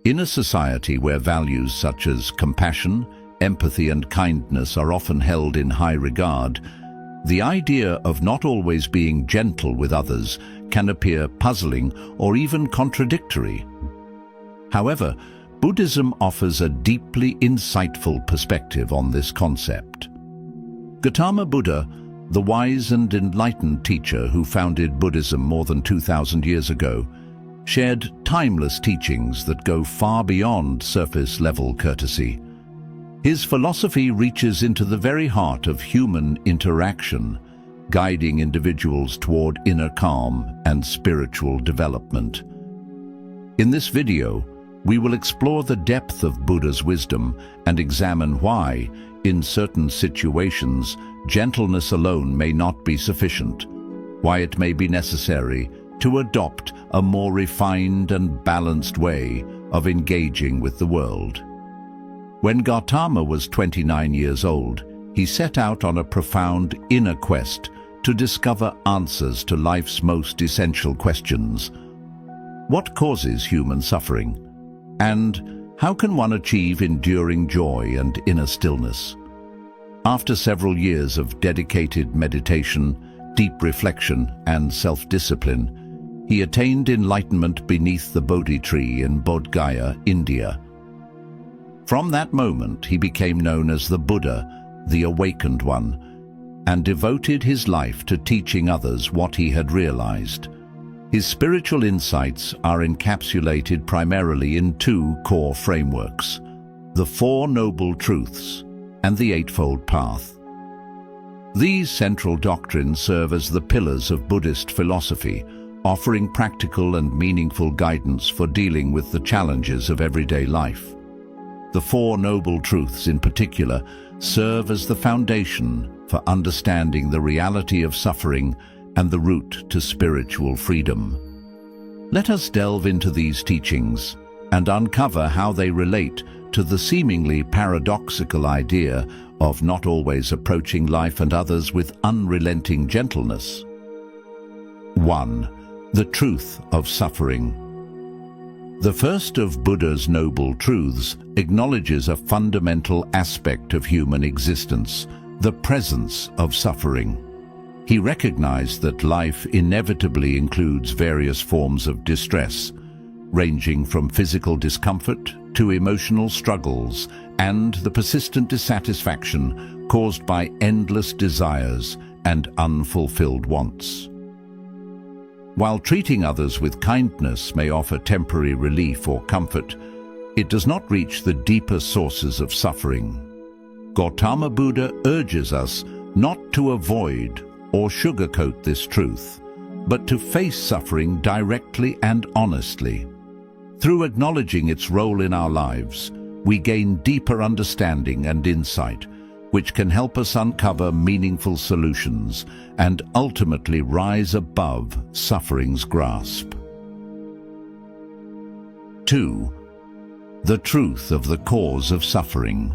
In a society where values such as compassion, empathy and kindness are often held in high regard, the idea of not always being gentle with others can appear puzzling or even contradictory. However, Buddhism offers a deeply insightful perspective on this concept. Gautama Buddha, the wise and enlightened teacher who founded Buddhism more than 2,000 years ago, shared timeless teachings that go far beyond surface-level courtesy. His philosophy reaches into the very heart of human interaction, guiding individuals toward inner calm and spiritual development. In this video, we will explore the depth of Buddha's wisdom and examine why, in certain situations, gentleness alone may not be sufficient, why it may be necessary to adopt a more refined and balanced way of engaging with the world. When Gautama was 29 years old, he set out on a profound inner quest to discover answers to life's most essential questions. What causes human suffering? And how can one achieve enduring joy and inner stillness? After several years of dedicated meditation, deep reflection, and self-discipline, he attained enlightenment beneath the Bodhi tree in Bodh Gaya, India. From that moment, he became known as the Buddha, the Awakened One, and devoted his life to teaching others what he had realized. His spiritual insights are encapsulated primarily in two core frameworks: the Four Noble Truths and the Eightfold Path. These central doctrines serve as the pillars of Buddhist philosophy, offering practical and meaningful guidance for dealing with the challenges of everyday life. The Four Noble Truths in particular serve as the foundation for understanding the reality of suffering and the route to spiritual freedom. Let us delve into these teachings and uncover how they relate to the seemingly paradoxical idea of not always approaching life and others with unrelenting gentleness. 1. The truth of suffering. The first of Buddha's noble truths acknowledges a fundamental aspect of human existence, the presence of suffering. He recognized that life inevitably includes various forms of distress, ranging from physical discomfort to emotional struggles and the persistent dissatisfaction caused by endless desires and unfulfilled wants. While treating others with kindness may offer temporary relief or comfort, it does not reach the deeper sources of suffering. Gautama Buddha urges us not to avoid or sugarcoat this truth, but to face suffering directly and honestly. Through acknowledging its role in our lives, we gain deeper understanding and insight, which can help us uncover meaningful solutions and ultimately rise above suffering's grasp. 2. The truth of the cause of suffering.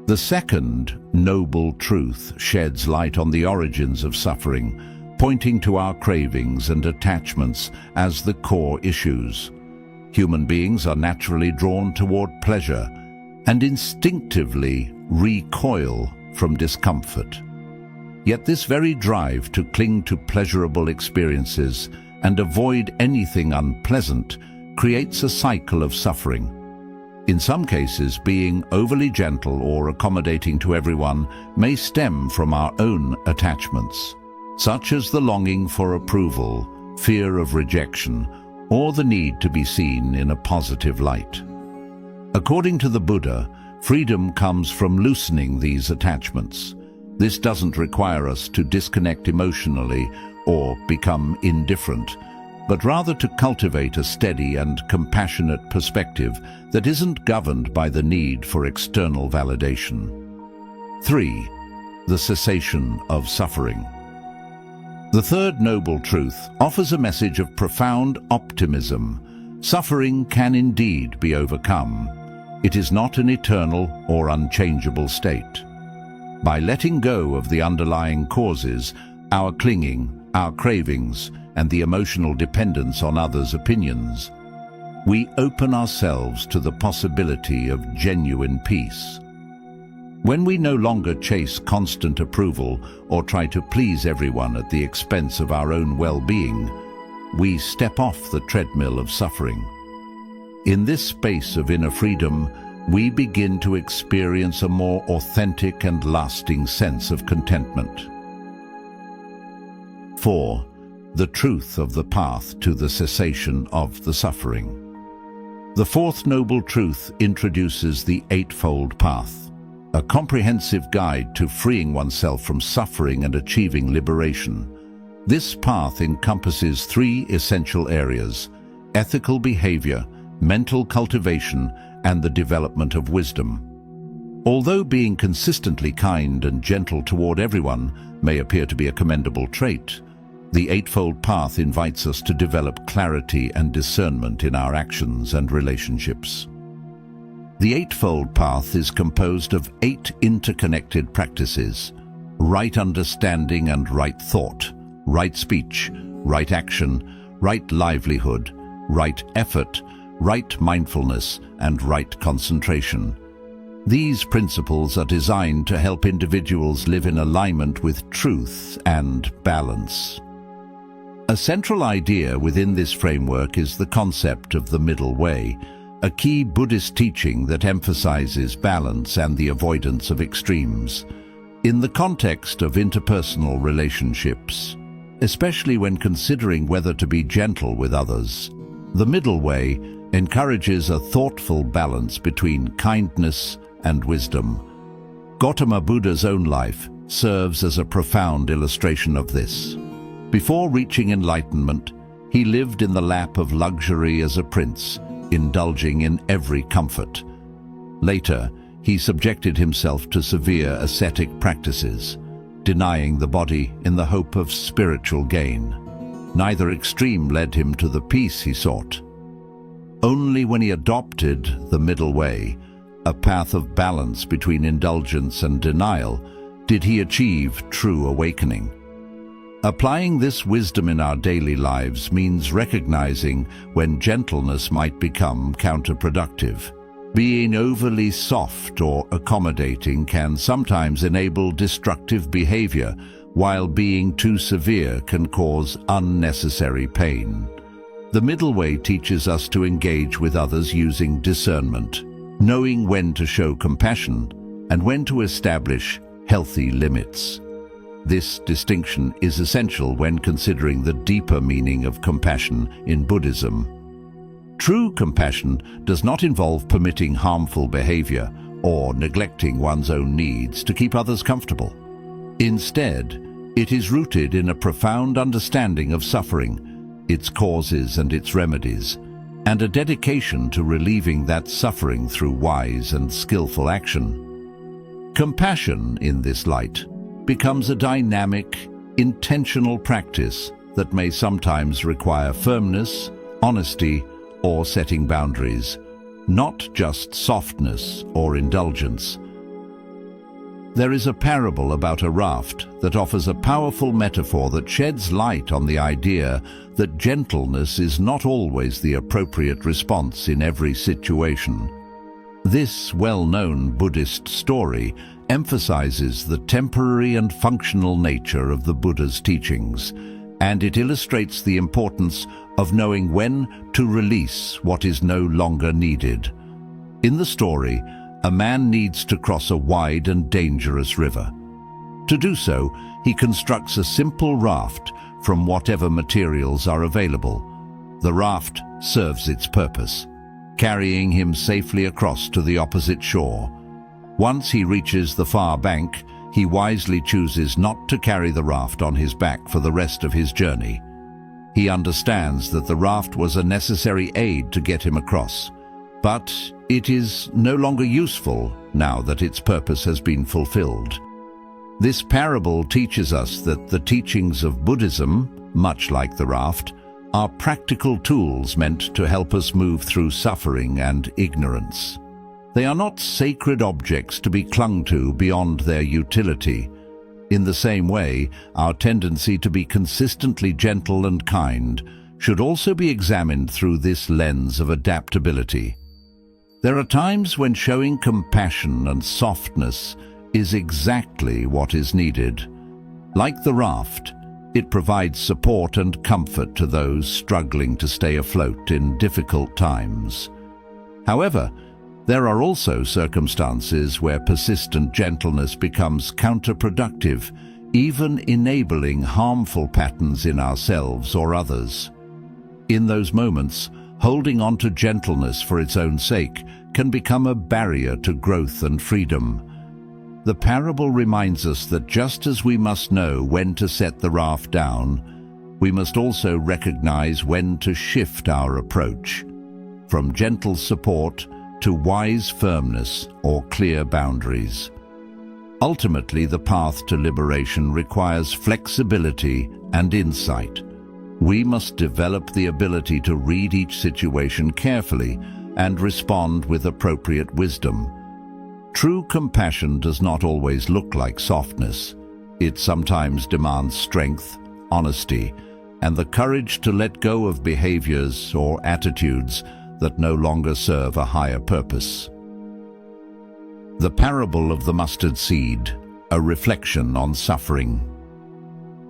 The second noble truth sheds light on the origins of suffering, pointing to our cravings and attachments as the core issues. Human beings are naturally drawn toward pleasure and instinctively recoil from discomfort. Yet this very drive to cling to pleasurable experiences and avoid anything unpleasant creates a cycle of suffering. In some cases, being overly gentle or accommodating to everyone may stem from our own attachments, such as the longing for approval, fear of rejection, or the need to be seen in a positive light. According to the Buddha, freedom comes from loosening these attachments. This doesn't require us to disconnect emotionally or become indifferent, but rather to cultivate a steady and compassionate perspective that isn't governed by the need for external validation. 3. The cessation of suffering. The third noble truth offers a message of profound optimism. Suffering can indeed be overcome. It is not an eternal or unchangeable state. By letting go of the underlying causes, our clinging, our cravings, and the emotional dependence on others' opinions, we open ourselves to the possibility of genuine peace. When we no longer chase constant approval or try to please everyone at the expense of our own well-being, we step off the treadmill of suffering. In this space of inner freedom, we begin to experience a more authentic and lasting sense of contentment. 4. The truth of the path to the cessation of the suffering. The fourth noble truth introduces the Eightfold Path, a comprehensive guide to freeing oneself from suffering and achieving liberation. This path encompasses 3 essential areas: ethical behavior, mental cultivation, and the development of wisdom. Although being consistently kind and gentle toward everyone may appear to be a commendable trait, the Eightfold Path invites us to develop clarity and discernment in our actions and relationships. The Eightfold Path is composed of 8 interconnected practices: right understanding and right thought, right speech, right action, right livelihood, right effort, right mindfulness, and right concentration. These principles are designed to help individuals live in alignment with truth and balance. A central idea within this framework is the concept of the middle way, a key Buddhist teaching that emphasizes balance and the avoidance of extremes. In the context of interpersonal relationships, especially when considering whether to be gentle with others, the middle way encourages a thoughtful balance between kindness and wisdom. Gautama Buddha's own life serves as a profound illustration of this. Before reaching enlightenment, he lived in the lap of luxury as a prince, indulging in every comfort. Later, he subjected himself to severe ascetic practices, denying the body in the hope of spiritual gain. Neither extreme led him to the peace he sought. Only when he adopted the middle way, a path of balance between indulgence and denial, did he achieve true awakening. Applying this wisdom in our daily lives means recognizing when gentleness might become counterproductive. Being overly soft or accommodating can sometimes enable destructive behavior, while being too severe can cause unnecessary pain. The middle way teaches us to engage with others using discernment, knowing when to show compassion and when to establish healthy limits. This distinction is essential when considering the deeper meaning of compassion in Buddhism. True compassion does not involve permitting harmful behavior or neglecting one's own needs to keep others comfortable. Instead, it is rooted in a profound understanding of suffering, its causes and its remedies, and a dedication to relieving that suffering through wise and skillful action. Compassion, in this light, becomes a dynamic, intentional practice that may sometimes require firmness, honesty, or setting boundaries, not just softness or indulgence. There is a parable about a raft that offers a powerful metaphor that sheds light on the idea that gentleness is not always the appropriate response in every situation. This well-known Buddhist story emphasizes the temporary and functional nature of the Buddha's teachings, and it illustrates the importance of knowing when to release what is no longer needed. In the story, a man needs to cross a wide and dangerous river. To do so, he constructs a simple raft from whatever materials are available. The raft serves its purpose, carrying him safely across to the opposite shore. Once he reaches the far bank, he wisely chooses not to carry the raft on his back for the rest of his journey. He understands that the raft was a necessary aid to get him across, but it is no longer useful now that its purpose has been fulfilled. This parable teaches us that the teachings of Buddhism, much like the raft, are practical tools meant to help us move through suffering and ignorance. They are not sacred objects to be clung to beyond their utility. In the same way, our tendency to be consistently gentle and kind should also be examined through this lens of adaptability. There are times when showing compassion and softness is exactly what is needed. Like the raft, it provides support and comfort to those struggling to stay afloat in difficult times. However, there are also circumstances where persistent gentleness becomes counterproductive, even enabling harmful patterns in ourselves or others. In those moments, holding on to gentleness for its own sake can become a barrier to growth and freedom. The parable reminds us that just as we must know when to set the raft down, we must also recognize when to shift our approach, from gentle support to wise firmness or clear boundaries. Ultimately, the path to liberation requires flexibility and insight. We must develop the ability to read each situation carefully and respond with appropriate wisdom. True compassion does not always look like softness. It sometimes demands strength, honesty, and the courage to let go of behaviors or attitudes that no longer serve a higher purpose. The parable of the mustard seed, a reflection on suffering.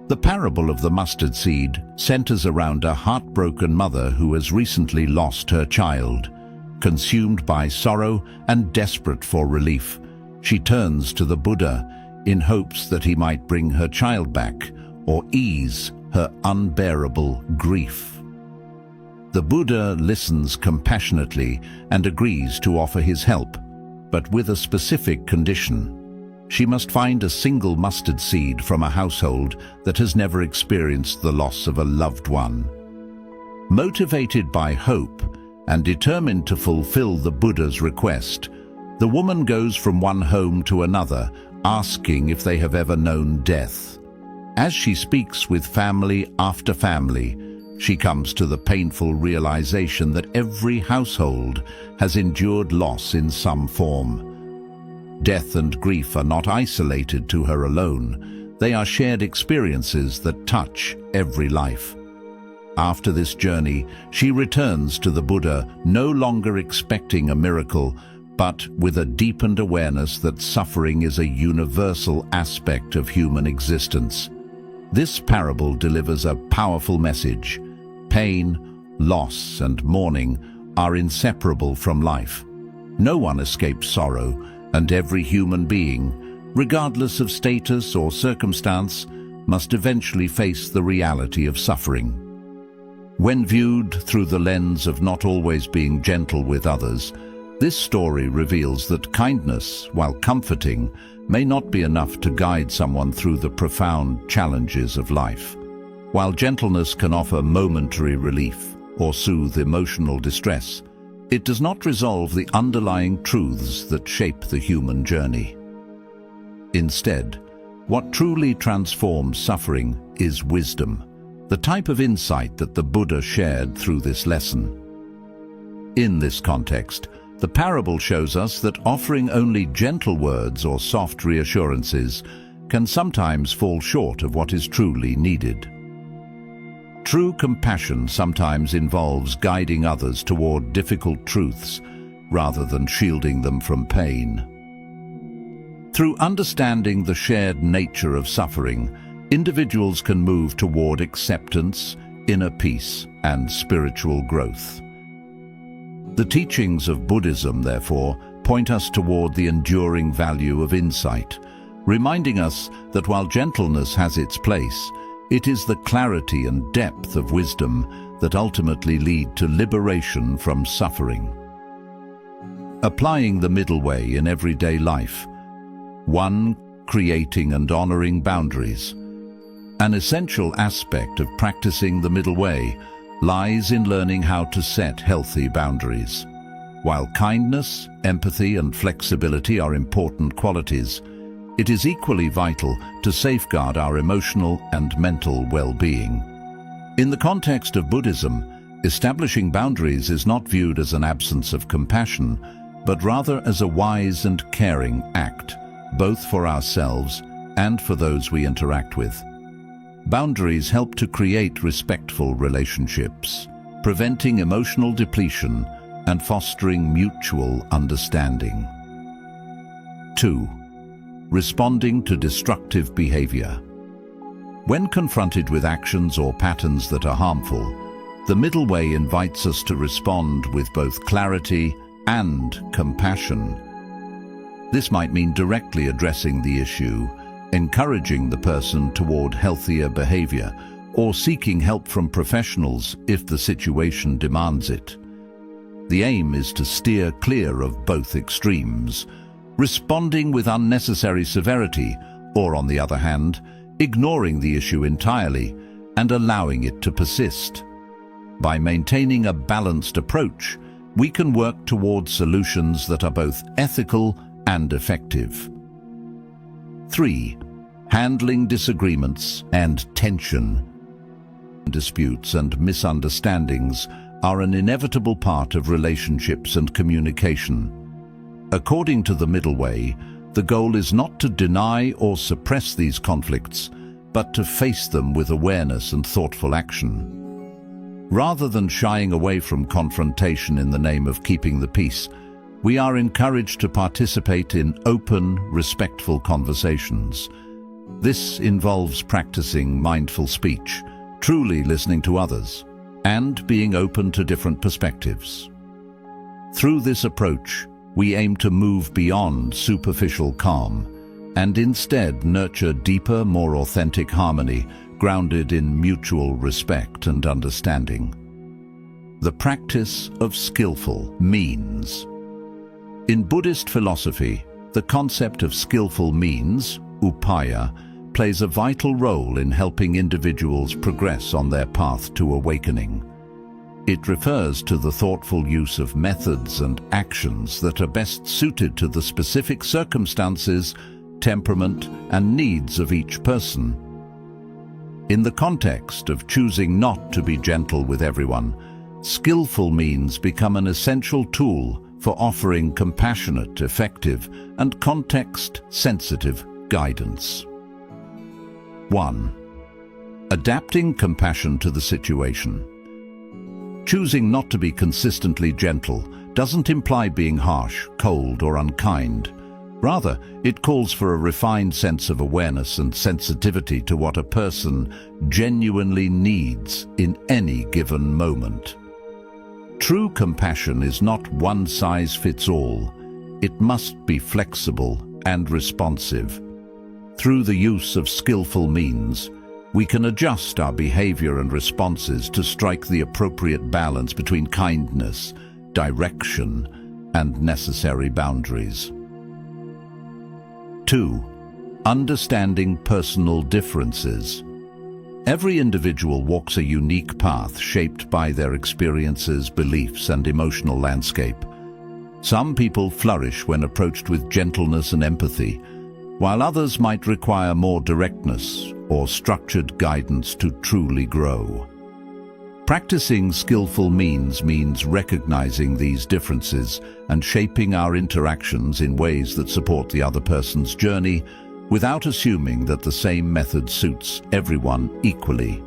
The parable of the mustard seed centers around a heartbroken mother who has recently lost her child. Consumed by sorrow and desperate for relief, she turns to the Buddha in hopes that he might bring her child back or ease her unbearable grief. The Buddha listens compassionately and agrees to offer his help, but with a specific condition. She must find a single mustard seed from a household that has never experienced the loss of a loved one. Motivated by hope and determined to fulfill the Buddha's request, the woman goes from one home to another, asking if they have ever known death. As she speaks with family after family, she comes to the painful realization that every household has endured loss in some form. Death and grief are not isolated to her alone. They are shared experiences that touch every life. After this journey, she returns to the Buddha, no longer expecting a miracle, but with a deepened awareness that suffering is a universal aspect of human existence. This parable delivers a powerful message. Pain, loss, and mourning are inseparable from life. No one escapes sorrow, and every human being, regardless of status or circumstance, must eventually face the reality of suffering. When viewed through the lens of not always being gentle with others, this story reveals that kindness, while comforting, may not be enough to guide someone through the profound challenges of life. While gentleness can offer momentary relief or soothe emotional distress, it does not resolve the underlying truths that shape the human journey. Instead, what truly transforms suffering is wisdom, the type of insight that the Buddha shared through this lesson. In this context, the parable shows us that offering only gentle words or soft reassurances can sometimes fall short of what is truly needed. True compassion sometimes involves guiding others toward difficult truths rather than shielding them from pain. Through understanding the shared nature of suffering, individuals can move toward acceptance, inner peace, and spiritual growth. The teachings of Buddhism, therefore, point us toward the enduring value of insight, reminding us that while gentleness has its place, it is the clarity and depth of wisdom that ultimately lead to liberation from suffering. Applying the middle way in everyday life. 1. Creating and honoring boundaries. An essential aspect of practicing the middle way lies in learning how to set healthy boundaries. While kindness, empathy, and flexibility are important qualities, it is equally vital to safeguard our emotional and mental well-being. In the context of Buddhism, establishing boundaries is not viewed as an absence of compassion, but rather as a wise and caring act, both for ourselves and for those we interact with. Boundaries help to create respectful relationships, preventing emotional depletion and fostering mutual understanding. 2. Responding to destructive behavior. When confronted with actions or patterns that are harmful, the middle way invites us to respond with both clarity and compassion. This might mean directly addressing the issue, encouraging the person toward healthier behavior, or seeking help from professionals if the situation demands it. The aim is to steer clear of both extremes, responding with unnecessary severity, or on the other hand, ignoring the issue entirely and allowing it to persist. By maintaining a balanced approach, we can work towards solutions that are both ethical and effective. 3. Handling disagreements and tension. Disputes and misunderstandings are an inevitable part of relationships and communication. According to the middle way, the goal is not to deny or suppress these conflicts, but to face them with awareness and thoughtful action. Rather than shying away from confrontation in the name of keeping the peace, we are encouraged to participate in open, respectful conversations. This involves practicing mindful speech, truly listening to others, and being open to different perspectives. Through this approach, we aim to move beyond superficial calm and instead nurture deeper, more authentic harmony grounded in mutual respect and understanding. The practice of skillful means. In Buddhist philosophy, the concept of skillful means, upaya, plays a vital role in helping individuals progress on their path to awakening. It refers to the thoughtful use of methods and actions that are best suited to the specific circumstances, temperament, and needs of each person. In the context of choosing not to be gentle with everyone, skillful means become an essential tool for offering compassionate, effective, and context-sensitive guidance. 1. Adapting compassion to the situation. Choosing not to be consistently gentle doesn't imply being harsh, cold, or unkind. Rather, it calls for a refined sense of awareness and sensitivity to what a person genuinely needs in any given moment. True compassion is not one size fits all. It must be flexible and responsive. Through the use of skillful means, we can adjust our behavior and responses to strike the appropriate balance between kindness, direction, and necessary boundaries. 2. Understanding personal differences. Every individual walks a unique path shaped by their experiences, beliefs, and emotional landscape. Some people flourish when approached with gentleness and empathy, while others might require more directness or structured guidance to truly grow. Practicing skillful means recognizing these differences and shaping our interactions in ways that support the other person's journey without assuming that the same method suits everyone equally.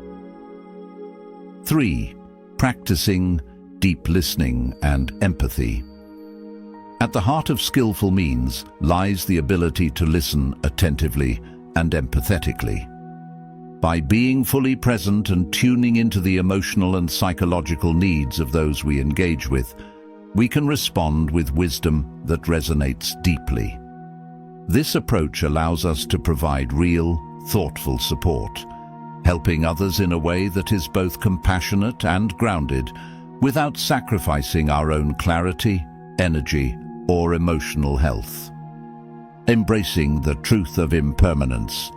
3. Practicing deep listening and empathy. At the heart of skillful means lies the ability to listen attentively and empathetically. By being fully present and tuning into the emotional and psychological needs of those we engage with, we can respond with wisdom that resonates deeply. This approach allows us to provide real, thoughtful support, helping others in a way that is both compassionate and grounded, without sacrificing our own clarity, energy, or emotional health. Embracing the truth of impermanence.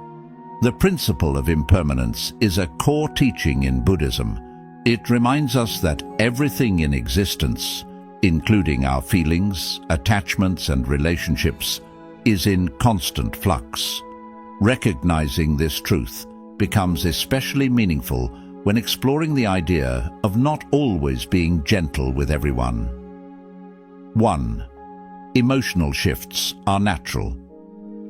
The principle of impermanence is a core teaching in Buddhism. It reminds us that everything in existence, including our feelings, attachments, and relationships, is in constant flux. Recognizing this truth becomes especially meaningful when exploring the idea of not always being gentle with everyone. 1. Emotional shifts are natural.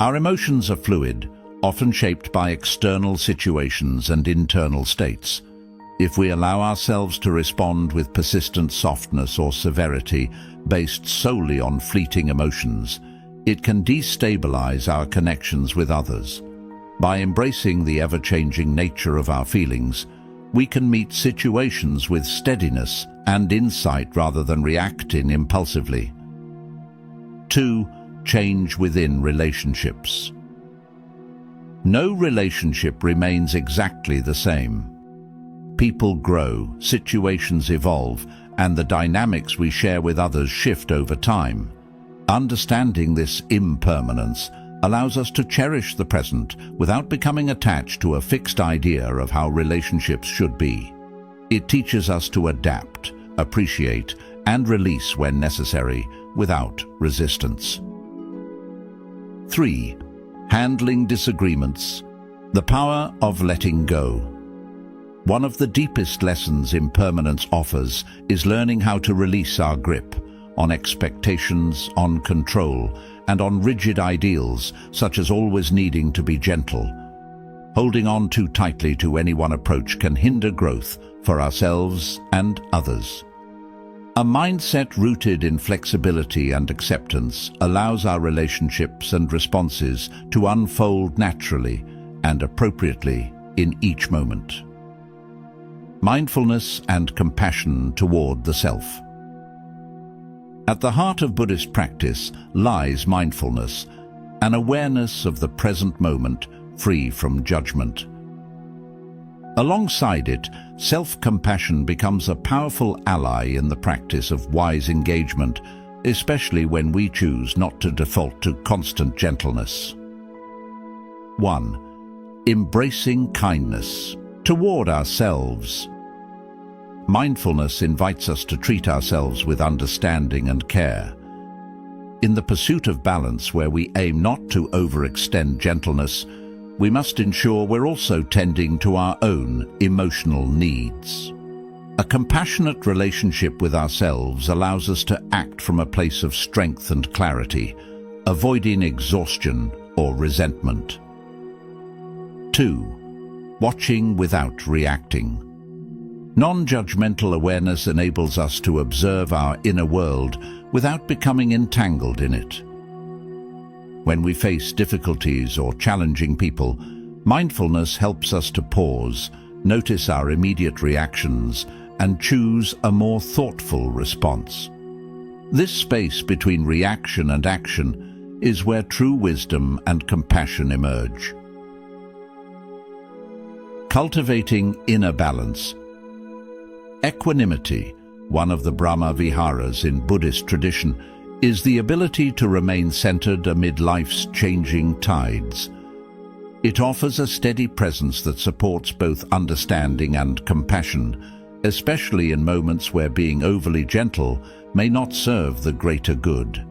Our emotions are fluid, often shaped by external situations and internal states. If we allow ourselves to respond with persistent softness or severity based solely on fleeting emotions, it can destabilize our connections with others. By embracing the ever-changing nature of our feelings, we can meet situations with steadiness and insight rather than reacting impulsively. 2. Change within relationships. No relationship remains exactly the same. People grow, situations evolve, and the dynamics we share with others shift over time. Understanding this impermanence allows us to cherish the present without becoming attached to a fixed idea of how relationships should be. It teaches us to adapt, appreciate, and release when necessary, without resistance. 3. Handling disagreements. The power of letting go. One of the deepest lessons impermanence offers is learning how to release our grip on expectations, on control, and on rigid ideals, such as always needing to be gentle. Holding on too tightly to any one approach can hinder growth for ourselves and others. A mindset rooted in flexibility and acceptance allows our relationships and responses to unfold naturally and appropriately in each moment. Mindfulness and compassion toward the self. At the heart of Buddhist practice lies mindfulness, an awareness of the present moment, free from judgment. Alongside it, self-compassion becomes a powerful ally in the practice of wise engagement, especially when we choose not to default to constant gentleness. 1. Embracing kindness toward ourselves. Mindfulness invites us to treat ourselves with understanding and care. In the pursuit of balance, where we aim not to overextend gentleness, we must ensure we're also tending to our own emotional needs. A compassionate relationship with ourselves allows us to act from a place of strength and clarity, avoiding exhaustion or resentment. 2. Watching without reacting. Non-judgmental awareness enables us to observe our inner world without becoming entangled in it. When we face difficulties or challenging people, mindfulness helps us to pause, notice our immediate reactions, and choose a more thoughtful response. This space between reaction and action is where true wisdom and compassion emerge. Cultivating inner balance. Equanimity, one of the Brahma Viharas in Buddhist tradition, is the ability to remain centered amid life's changing tides. It offers a steady presence that supports both understanding and compassion, especially in moments where being overly gentle may not serve the greater good.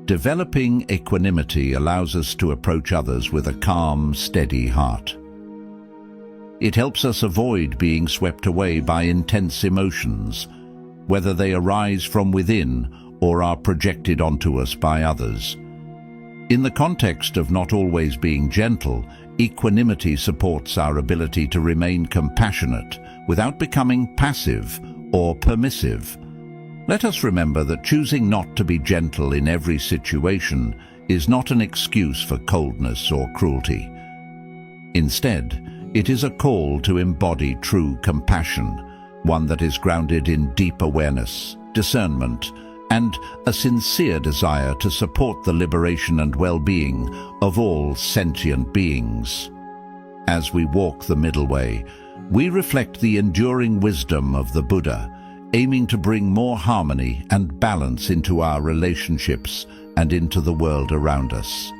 Developing equanimity allows us to approach others with a calm, steady heart. It helps us avoid being swept away by intense emotions, whether they arise from within or are projected onto us by others. In the context of not always being gentle, equanimity supports our ability to remain compassionate without becoming passive or permissive. Let us remember that choosing not to be gentle in every situation is not an excuse for coldness or cruelty. Instead, it is a call to embody true compassion, one that is grounded in deep awareness, discernment, and a sincere desire to support the liberation and well-being of all sentient beings. As we walk the middle way, we reflect the enduring wisdom of the Buddha, aiming to bring more harmony and balance into our relationships and into the world around us.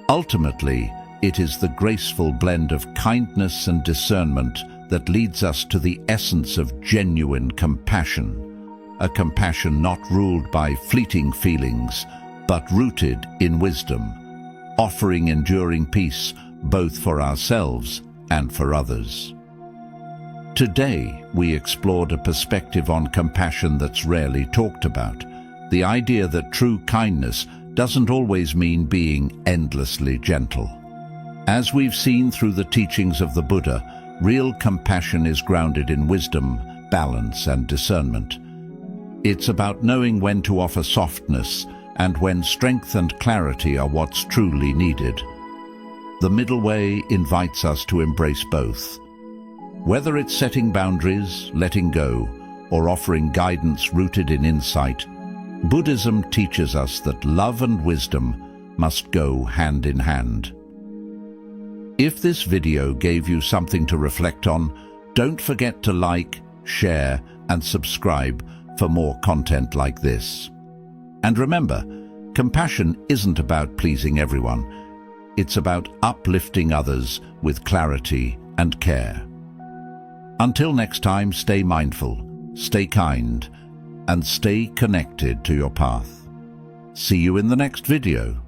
Ultimately, it is the graceful blend of kindness and discernment that leads us to the essence of genuine compassion. A compassion not ruled by fleeting feelings, but rooted in wisdom, offering enduring peace both for ourselves and for others. Today, we explored a perspective on compassion that's rarely talked about, the idea that true kindness doesn't always mean being endlessly gentle. As we've seen through the teachings of the Buddha, real compassion is grounded in wisdom, balance, and discernment. It's about knowing when to offer softness and when strength and clarity are what's truly needed. The middle way invites us to embrace both. Whether it's setting boundaries, letting go, or offering guidance rooted in insight, Buddhism teaches us that love and wisdom must go hand in hand. If this video gave you something to reflect on, don't forget to like, share, and subscribe for more content like this. And remember, compassion isn't about pleasing everyone. It's about uplifting others with clarity and care. Until next time, stay mindful, stay kind, and stay connected to your path. See you in the next video.